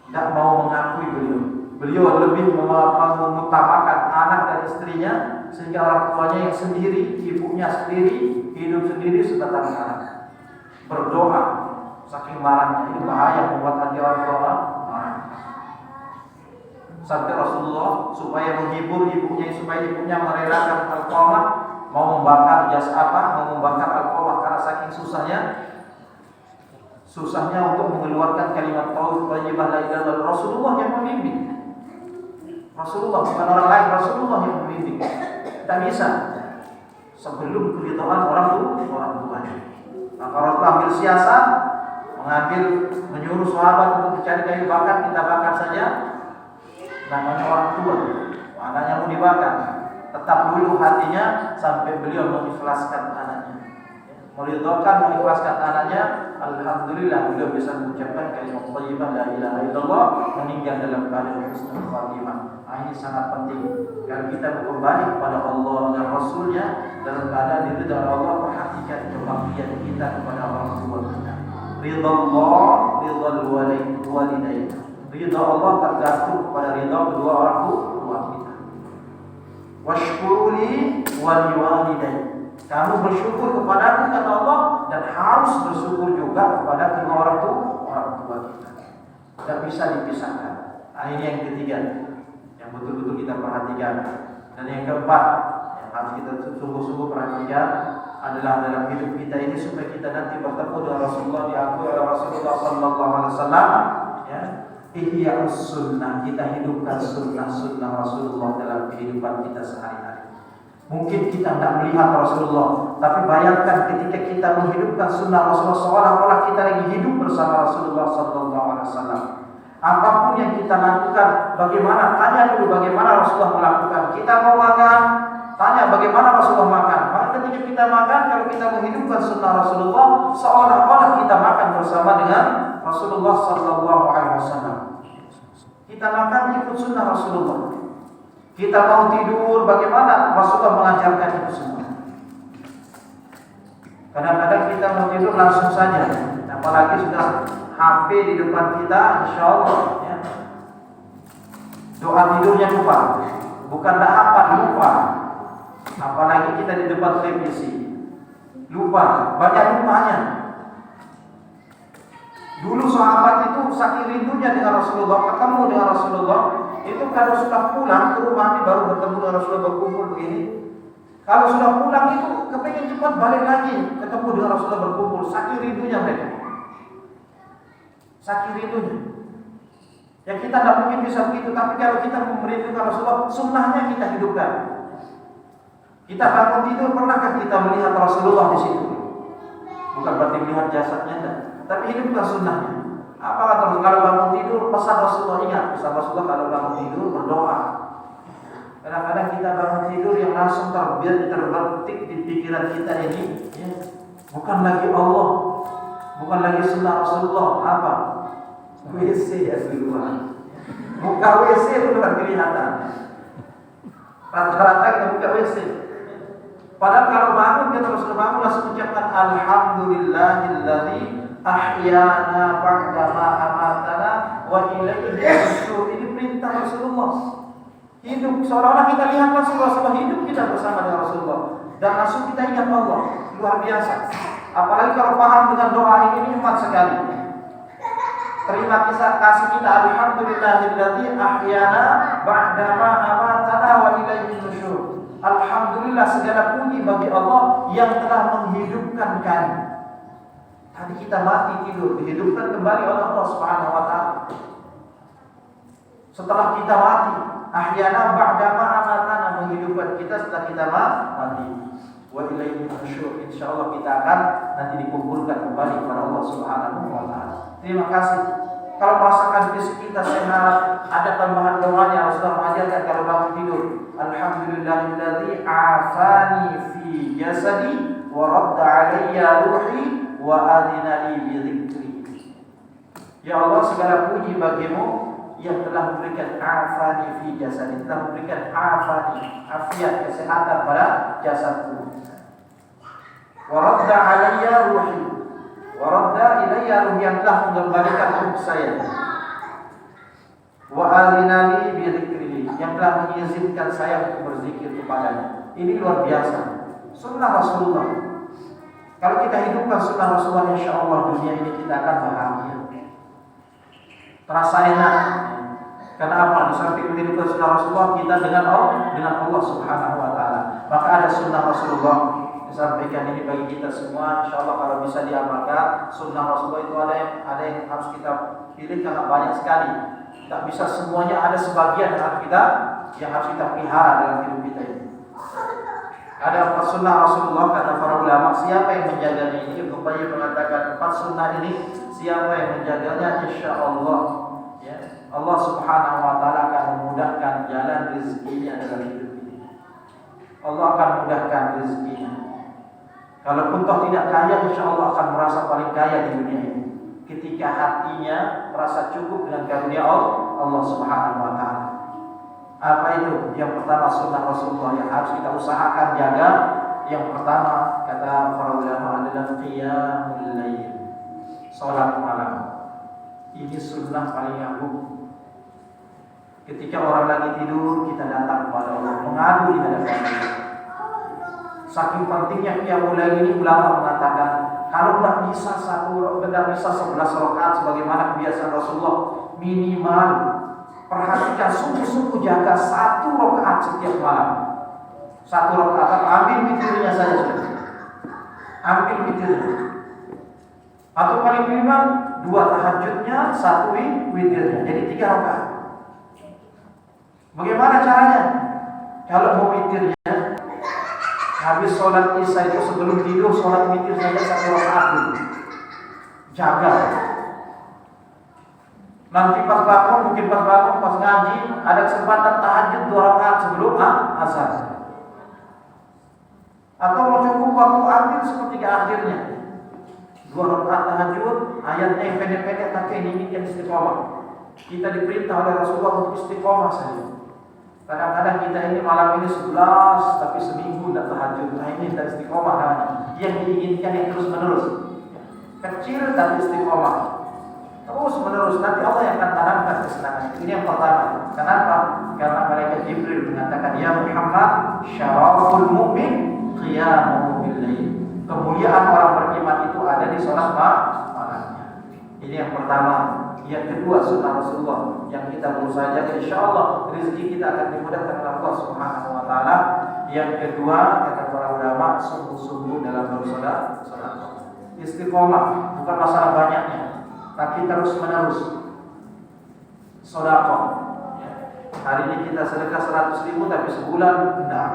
tidak mau mengakui beliau. Beliau lebih mengutamakan anak dan istrinya, sehingga orang tuanya yang sendiri, ibunya sendiri, hidup sendiri sebatang kara. Berdoa saking marahnya. Ini bahaya membuat hati orang tua marah. Sampai Rasulullah supaya menghibur ibunya, supaya ibunya merelakan Al-Qamah, mau membakar mau membakar Al-Qamah karena saking susahnya untuk mengeluarkan kalimat thayyibah la ilaha illallah. Rasulullah yang membimbing. Rasulullah, bukan orang lain, Rasulullah yang membimbing. Tidak bisa sebelum keridhaan orang tuanya. Maka Rasulullah ambil siasat, menyuruh sahabat untuk mencari kayu bakar, kita bakar saja. Namanya orang tua, anaknya mau dibakar, tetap dulu hatinya sampai beliau mengikhlaskan anaknya, meridhokan, mengikhlaskan anaknya. alhamdulillah beliau bisa mengucapkan kalimat thayyibah la ilaha illallah, meninggal dalam keadaan husnul khatimah. Ini sangat penting. Kalau kita kembali kepada Allah dan Rasulnya dalam keadaan diridha Allah, perhatikan kebaktian kita kepada orang tua kita. Ridha Allah, ridha walidain. Ridha Allah tergantung kepada ridha kedua orang tua kita. Washkuruli waliwalidain. Kamu bersyukur kepadaku kata Allah, dan harus bersyukur juga kepada kedua orang tua kita. Tidak bisa dipisahkan. Ini yang ketiga yang betul-betul kita perhatikan. Dan yang keempat yang harus kita sungguh-sungguh perhatikan adalah dalam hidup kita ini supaya kita nanti bertemu dengan Rasulullah, diakui oleh Rasulullah sallallahu alaihi wasallam, ya. Ihya'us sunnah, kita hidupkan sunnah Rasulullah dalam kehidupan kita sehari-hari. Mungkin kita tidak melihat Rasulullah, tapi bayangkan ketika kita menghidupkan sunnah Rasulullah, seolah-olah kita lagi hidup bersama Rasulullah sallallahu alaihi wasallam. Apapun yang kita lakukan, bagaimana, tanya dulu bagaimana Rasulullah melakukan. Kita mau makan, tanya bagaimana Rasulullah makan. Maka ketika kita makan, kalau kita menghidupkan sunnah Rasulullah, seolah-olah kita makan bersama dengan Rasulullah sallallahu alaihi wasallam. Kita makan ikut sunnah Rasulullah. Kita mau tidur, bagaimana Rasulullah mengajarkan itu semua. Kadang-kadang kita mau tidur langsung saja, apalagi sudah HP di depan kita, insya Allah, ya. Doa tidurnya lupa, bukan tak apa, lupa. Apalagi kita di depan televisi, lupa, banyak lupanya. Dulu sahabat itu saking rindunya dengan Rasulullah, ketemu dengan Rasulullah, itu kalau sudah pulang ke rumah ini baru bertemu dengan Rasulullah, berkumpul begini. Kalau sudah pulang itu kepingin cepat balik lagi ketemu dengan Rasulullah, berkumpul. Saking rindunya mereka, saking rindunya. Ya kita tidak mungkin bisa begitu, tapi kalau kita merindukan Rasulullah, sunnahnya kita hidupkan. Kita bangun tidur, pernahkah kita melihat Rasulullah di situ? Bukan berarti melihat jasadnya, tapi hidupkan sunnahnya. Apa kata Rasul? Kalau bangun tidur, pesan Rasulullah, ingat pesan Rasulullah kalau bangun tidur berdoa. Kadang-kadang kita bangun tidur yang langsung terbetik di pikiran kita ini, ya, bukan lagi Allah, bukan lagi sunnah Rasulullah, apa? WC ya di rumah. Buka WC itu bukan kelihatan. Rata-rata kita buka WC. Padahal kalau bangun kita terus bangun langsung ucapkan alhamdulillahilladzi ahyana ba'da ma amatana wa ilaihi nusyur. Ini perintah Rasulullah. Hidup seolah-olah kita lihat Rasulullah hidup, kita bersama dengan Rasulullah dan langsung kita ingat Allah. Luar biasa. Apalagi kalau paham dengan doa ini nikmat sekali. Terima kasih kita alhamdulillahilladzi ahyana ba'da ma amatana wa ilaihi nusyur. Alhamdulillah, segala puji bagi Allah yang telah menghidupkan kami. Tadi kita mati tidur, dihidupkan kembali oleh Allah Subhanahu wa taala. Setelah kita mati, ahyana ba'da ma amatana, menghidupkan kita setelah kita mati. Wa ilaihi nusyur. Insyaallah kita akan nanti dikumpulkan kembali kepada Allah Subhanahu wa taala. Terima kasih. Kalau merasakan fisik kita sehat, ada tambahan doanya Rasulullah mengajarkan kalau bangun tidur. Alhamdulillahilladzi afani fi jasadi wa radda alayya ruhi wa adina li bi dzikri. Ya Allah, segala puji bagimu yang telah memberikan afani fi jasadi, telah memberikan afani, afiat, kesehatan pada jasadku. Wa radda alayya ruhi, waradda ilayya ruh, yang telah mengembalikan ruh saya. Wa alinani bi dzikrihi, yang telah mengizinkan saya untuk berzikir kepadanya. Ini luar biasa. Sunnah Rasulullah. Kalau kita hidupkan sunnah Rasulullah, insyaallah dunia ini kita akan bahagia. Terasa enak. Kenapa? Di samping menghidupkan sunnah Rasulullah, kita dengan Allah Subhanahu wa taala. Maka ada sunnah Rasulullah disampaikan ini bagi kita semua. InsyaAllah kalau bisa diamalkan sunnah Rasulullah itu ada yang harus kita pilih karena banyak sekali. Tak bisa semuanya, ada sebagian yang harus kita pelihara dalam hidup kita ini. Ada 4 sunnah Rasulullah kata para ulama. Siapa yang menjaganya ini? Ibnu Qayyim mengatakan 4 sunnah ini siapa yang menjaganya, insyaallah, ya, Allah Subhanahu wa taala akan memudahkan jalan rezekinya dalam hidup ini. Allah akan mudahkan rezekinya. Kalaupun toh tidak kaya, insya Allah akan merasa paling kaya di dunia ini. Ketika hatinya merasa cukup dengan karunia Allah Subhanahu wa Ta'ala. Apa itu? Yang pertama sunnah Rasulullah yang harus kita usahakan jaga. Yang pertama kata para ulama adalah qiyamul lail, salat malam. Ini sunnah paling agung. Ketika orang lagi tidur, kita datang kepada Allah, mengadu di hadapan Allah. Saking pentingnya qiyamul lail ini, ulama mengatakan kalau tidak bisa 11 rakaat sebagaimana kebiasaan Rasulullah, minimal perhatikan sungguh-sungguh jaga 1 rakaat setiap malam. 1 rakaat, ambil witirnya saja sudah. Ambil witirnya. Atau paling minimal 2 tahajudnya, 1 witirnya. Jadi 3 rakaat. Bagaimana caranya? Kalau mau witirnya, habis sholat isya itu sebelum tidur, sholat witir saja 1 rakaat dulu. Jaga. Nanti pas bangun, mungkin pas ngaji, ada kesempatan tahajud 2 rakaat sebelum azan. Atau mau cukup waktu ambil sepertiga akhirnya 2 rakaat tahajud, ayatnya yang pendek-pendek tapi ini yang istiqomah. Kita diperintah oleh Rasulullah untuk istiqomah saja. Kadang-kadang kita ini malam ini 11 tapi seminggu tidak tahajud. Nah ini tidak istiqomah namanya. Yang diinginkan yang terus menerus. Kecil tapi istiqomah. Terus menerus, nanti Allah yang akan tanamkan kesenangan. Ini yang pertama. Kenapa? Karena malaikat Jibril mengatakan, ya Muhammad, syaraful mu'min qiyamuhu bil-lail. Kemuliaan orang beriman itu ada di sholat malamnya. Ini yang pertama. Yang kedua, sunnah Rasulullah yang kita berusaha jaga, insyaallah rezeki kita akan dimudahkan oleh Allah Subhanahu wa Ta'ala. Yang kedua, kata para ulama, sungguh-sungguh dalam bersolat. Istiqomah bukan masalah banyaknya, tapi terus menerus. Sedekah. Hari ini kita sedekah 100.000 tapi sebulan enggak.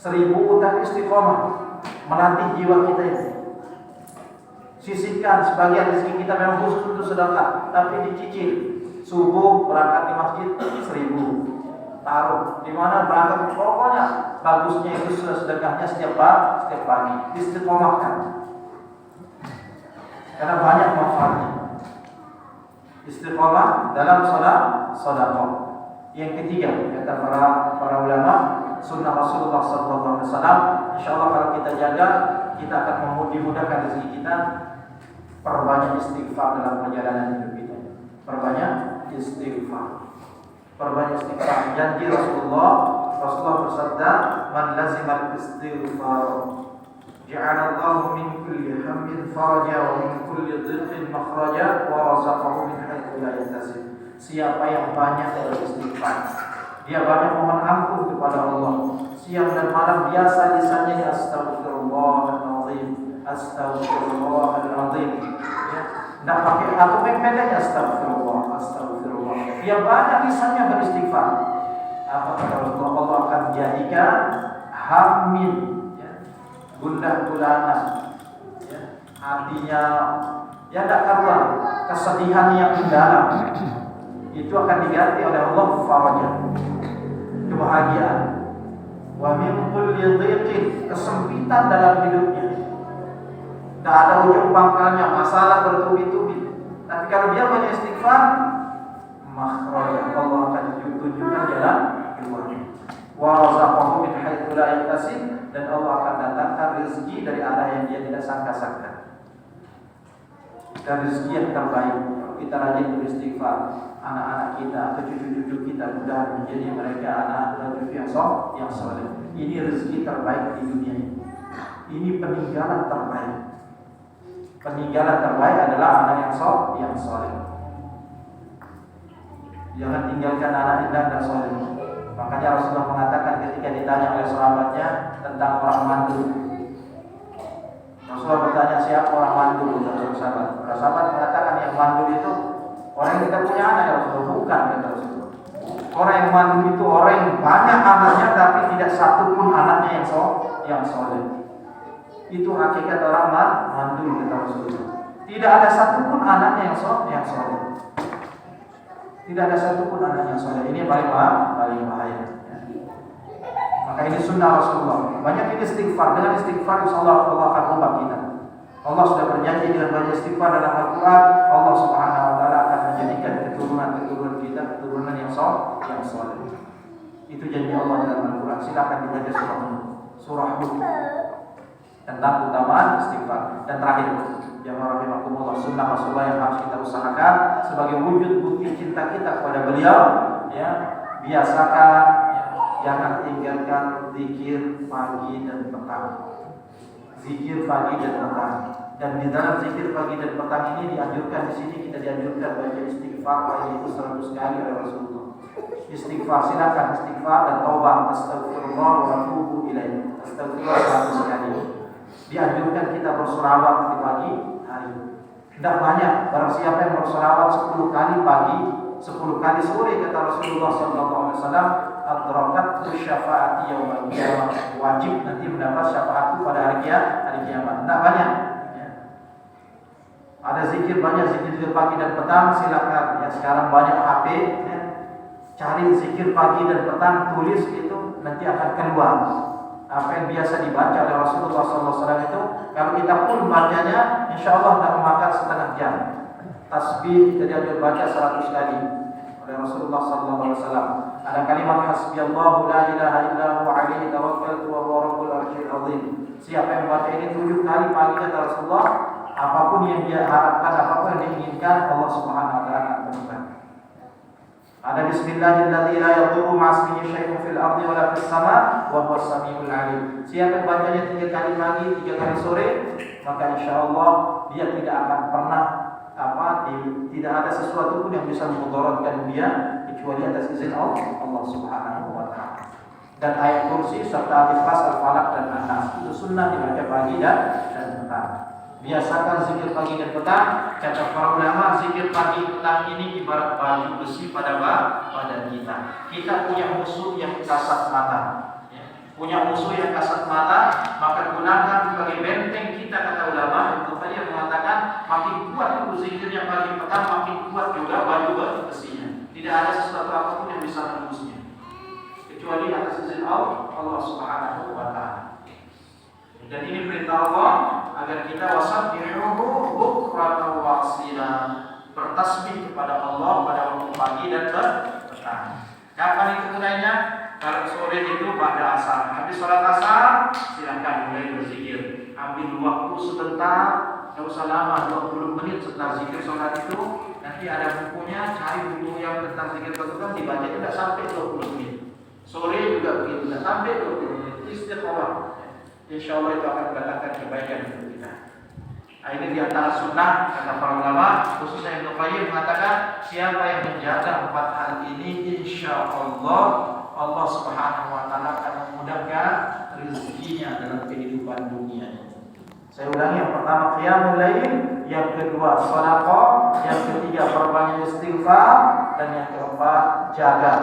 1.000 tapi istiqomah menanti jiwa kita ini. Sisihkan sebagian rezeki kita memang khusus untuk sedekah, tapi dicicil. Subuh berangkat di masjid 1.000. Taruh di mana berangkat, pokoknya bagusnya itu sedekahnya setiap pagi. Istiqomahkan. Karena banyak manfaatnya. Istiqomah dalam sedekah. Yang ketiga, kata para ulama, sunnah Rasulullah SAW. Insyaallah kalau kita jaga, kita akan dimudahkan rezeki kita. Perbanyak istighfar dalam perjalanan hidup kita. Perbanyak istighfar. Janji Rasulullah bersabda, man lazimal istighfar ja'alallahu min kulli hammin faraja wa min kulli dhiqin makhraja wa razaqahu min haitsu la yahtasib. Siapa yang banyak beristighfar, dia banyak mohon ampun kepada Allah. Siang dan malam biasa lisannya astagfirullahaladzim, astagfirullahaladzim. Ya, tidak pakai atau pendeknya astagfirullah. Dia banyak lisannya beristighfar. Apa kata Rasulullah? Allah akan jadikan hammin, gundah gulana, hatinya tidak karuan, kesedihan yang mendalam itu akan diganti oleh Allah farajah, kebahagiaan. Wa min kulli dhiqin, kesempitan dalam hidupnya. Tidak ada ujung pangkalnya, masalah bertubi-tubi. Tapi kalau dia banyak istighfar, makhrajah, Allah akan tunjukkan jalan keluarnya. Wa razaqahu min haitsu la yahtasib, dan Allah akan datangkan rezeki dari arah yang dia tidak sangka-sangka. Dan rezeki yang terbaik. Kita rajin beristighfar, anak-anak kita atau cucu-cucu kita mudah menjadi mereka anak cucu yang soleh. Ini rezeki terbaik di dunia ini. Ini peninggalan terbaik. Peninggalan terbaik adalah anak yang soleh. Jangan tinggalkan anak indah dan soleh. Makanya Rasulullah mengatakan ketika ditanya oleh sahabatnya tentang orang mandul, Rasulullah bertanya, siapa orang mandul? Sahabat mengatakan yang mandul itu orang yang tidak punya anak. Ya Rasulullah, bukan, kata Rasulullah. Orang yang mandul itu orang yang banyak anaknya tapi tidak satu pun anaknya yang soleh. Itu hakikat orang mandul, kata Rasulullah. Tidak ada satu pun anaknya yang soleh. Tidak ada satu pun anak yang soleh. Ini paling bahaya. Maka ini sunnah Rasulullah. Banyak ini istighfar. Dengan istighfar insyaallah Allah akan ubah kita. Allah sudah berjanji dengan banyak istighfar dalam Al-Quran, Allah Subhanahu wa taala akan menjadikan keturunan kita keturunan yang saleh. Itu janji Allah dalam Al-Quran. Silakan dibaca surah Hud tentang keutamaan istighfar. Dan terakhir, jamaah rahimakumullah, sunnah Rasulullah yang harus kita usahakan sebagai wujud bukti cinta kita kepada beliau, ya, biasakan, ya, jangan tinggalkan zikir pagi dan petang. Zikir pagi dan petang. Dan di dalam zikir pagi dan petang ini dianjurkan, di sini kita dianjurkan baca istighfar baik itu 100 kali oleh Rasulullah. Istighfar, silakan istighfar dan taubat, astagfirullah wa atubu ilaih. Astagfirullah 100 kali. Dianjurkan kita bersolawat di pagi hari. Tidak banyak, barang siapa yang bersolawat 10 kali pagi, 10 kali sore, kata Rasulullah SAW, adrakat syafaati yaumil qiyamah, wajib nanti mendapat syafaatku pada hari kiamat. Tidak banyak. Ya. Ada zikir banyak, zikir pagi dan petang, silakan. Ya, sekarang banyak HP, ya. Cari zikir pagi dan petang, tulis itu, nanti akan keluar. Apa yang biasa dibaca oleh Rasulullah SAW itu, kalau kita pun bacanya, insya Allah tidak memakan setengah jam. Tasbih kita dianjur baca 100 kali oleh Rasulullah SAW. Ada kalimat hasbiyallahu la ilaha illa huwa alaihi tawakkaltu wa huwa rabbul arsyil azim. Siapa yang membaca ini 7 kali pagi, kata Rasulullah, apapun yang dia harapkan, apapun yang diinginkan, Allah Subhanahu wa taala akan berikan. Ada bismillahirrahmanirrahim la yadurru ma'asmihi syai'un fil ardi wala fis sama wa huwas samiul alim. Siapa yang bacanya 3 kali pagi, 3 kali sore, maka insyaallah dia tidak akan pernah tidak ada sesuatu pun yang bisa memudaratkan dia kecuali atas izin Allah Subhanahu wa taala. Dan ayat kursi serta Al-Ikhlas, Al-Falaq dan An-Nas itu sunnah dibaca pagi dan petang. Biasakan zikir pagi dan petang. Kata para ulama, zikir pagi petang ini ibarat baju besi pada badan kita. Kita punya musuh yang kasat mata, punya musuh yang kasat mata, maka gunakan sebagai benteng kita, kata ulama. Itu tadi yang mengatakan makin kuat itu zikirnya pagi petang, makin kuat juga baju besinya. Tidak ada sesuatu apapun yang bisa menembusnya kecuali atas izin Allah Subhanahu wa taala. Dan ini perintah Allah agar kita wasabbihuhu bukratan wa asila, bertasbih kepada Allah pada waktu pagi dan petang. Kapan itu mulainya? Kalau sore itu pada asar. Habis sholat asar, silakan mulai berzikir. Ambil waktu sebentar, tidak usah lama, 20 menit setelah zikir sholat itu. Nanti ada bukunya, cari buku yang tentang zikir tersebut, dibaca tidak sampai 20 menit. Sore juga begitu, tidak sampai 20 menit. Istiqomah. Insya Allah itu akan mendatangkan kebaikan untuk kita. Nah, ini diantara sunnah, kata para ulama, khususnya Ibnu Qayyim mengatakan, siapa yang menjaga 4 hal ini, insya Allah Subhanahu wa taala akan memudahkan rezekinya dalam kehidupan dunia. Saya ulangi, yang pertama qiyamul lail, yang kedua sedekah, yang ketiga perbanyak istighfar, dan yang keempat jaga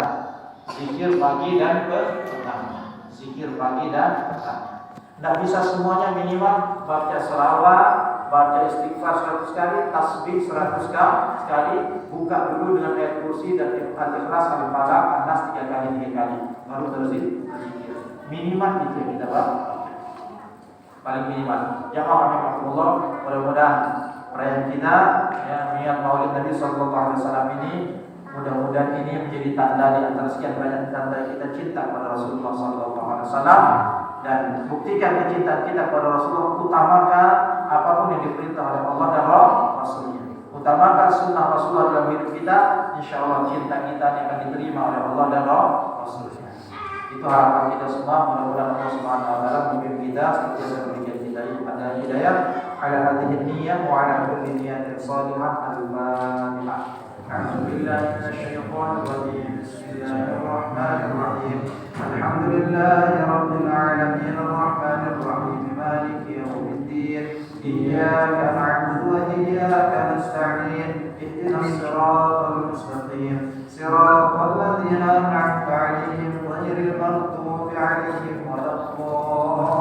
zikir pagi dan petang. Zikir pagi dan petang. Tidak bisa semuanya, minimal baca selawat, baca istighfar 100 kali, tasbih 100 kali, buka dulu dengan ayat kursi dan Al-Ikhlas, Al-Falaq, An-Nas 3 kali, baru berzikir. Minimal itu yang kita baca, paling minimal. Jamaah rahimakumullah, mudah-mudahan perayaan kita, ya, niat Maulid Nabi Sallallahu Alaihi Wasallam ini, mudah-mudahan ini menjadi tanda di antara sekian banyak tanda kita cinta kepada Rasulullah Sallallahu Alaihi Wasallam. Dan buktikan kecintaan kita kepada Rasulullah. Utamakan apapun yang diperintah oleh Allah dan Rasulnya. Utamakan sunnah Rasulullah dalam hidup kita. Insya Allah cinta kita akan diterima oleh Allah dan Rasulnya. Itu harapan kita semua. Mudah-mudahan Allah Subhanahu wa taala membimbing kita seperti yang memberikan kita pada hidayah. Ala hadhihi niyyah wa ala kulli niyatin salihah. Al-Fatihah. A'udzubillahi minasyaitonir rajim. Bismillahirrahmanirrahim. Alhamdulillahi rabbil alamin arrahmanir rahim maliki yaumiddin. Iyyaka na'budu wa iyyaka nasta'in. Ihdinas siratal mustaqim. Siratal ladzina an'amta 'alaihim ghairil maghdubi 'alaihim waladdallin.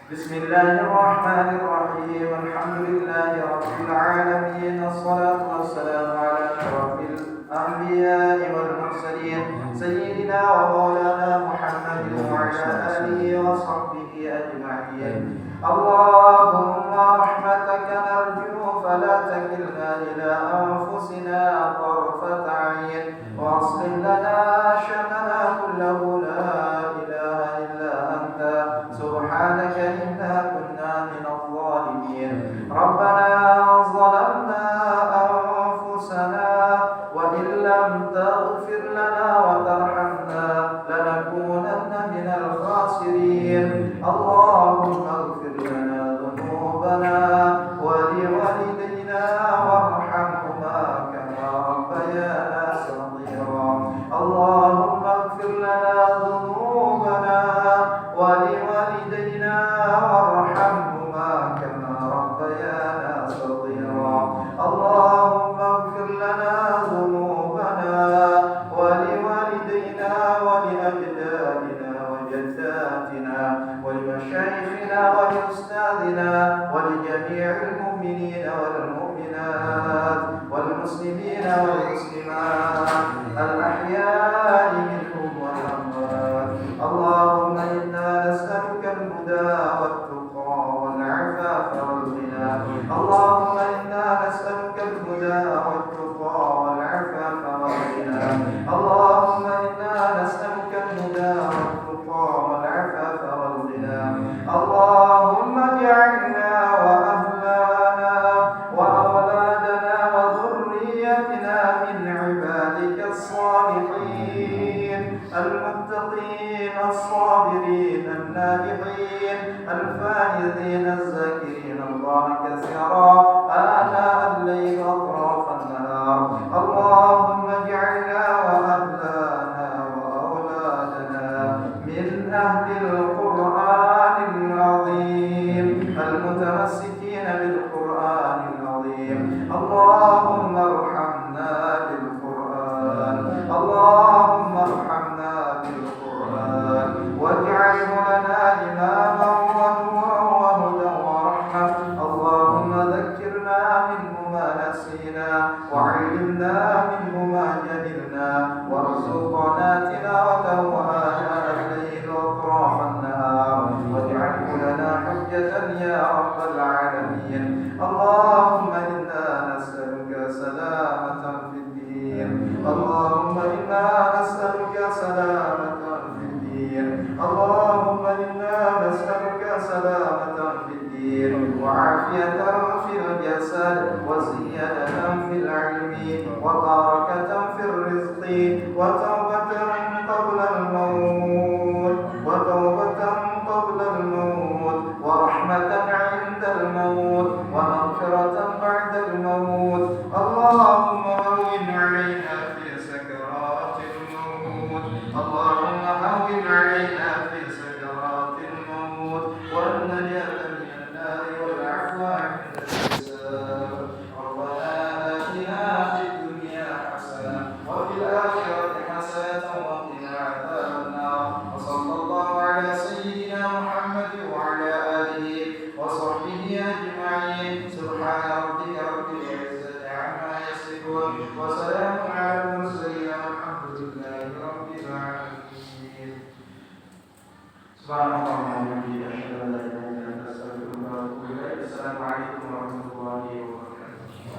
Bismillahirrahmanirrahim. Alhamdulillahi rabbil alamin. Wassalatu wassalamu ala asyrafil anbiya'i wal mursalin آله وصحبه أجمعين. اللهم رحمتك نرجو فلا تكلنا إلى أنفسنا طرفة عين، وأصلح لنا شأننا كله لا إله إلا أنت سبحانك إنا كنا من الظالمين. ربنا ظلمنا أنفسنا وإن لم تغفر لنا وترحمنا لنكونن من الخاسرين. اللهم اغفر لنا ذنوبنا ولوالدينا وارحمهما كما ربيانا صغيرا. اللهم اغفر لنا ذنوبنا ولوالدينا وارحمهما كما ربيانا صغيرا. اللهم اغفر لنا ذنوبنا ولوالدينا ولأجدادنا وجداتنا ولمشايخنا ولأستاذنا ولجميع المؤمنين والمؤمنات والمسلمين والمسلمات الأحياء منهم والأموات. اللهم إنا نسألك الهدى والتقى والعفاف والغنى. اللهم إنا نسألك الهدى والتقى والعفاف والغنى. اللهم إنا نسألك الهدى والتقى والعفاف والغنى. اللهم اجعلنا وأهلنا وأولادنا وذريتنا من عبادك الصالحين المتقين الصابرين الناجحين الفائزين الذاكرين الله كثيرا آناء الليل وأطراف النهار. اللهم اجعلنا وأهلنا وأولادنا من أهل القرآن العظيم المتمسكين بالقرآن العظيم. اللهم ارحمنا بالقرآن. اللهم ارحمنا بالقرآن واجعله لنا إماما ونورا وهدى ورحمة. اللهم ذكرنا منه ما نسينا وعلمنا منه ما جهلنا وارزقنا تلاوته آناء الليل وأطراف النهار واجعله لنا حجة يا رب العالمين. اللهم إنا نسألك سلامة في الدين. اللهم إنا نسألك سلامة في الدين. اللهم إنا نسألك سلامة في الدين وعافية في الجسد وزيادة في العلم وبركة في الرزق وتوبة قبل الموت ورحمة عند الموت ومغفرة بعد الموت. اللهم هون علينا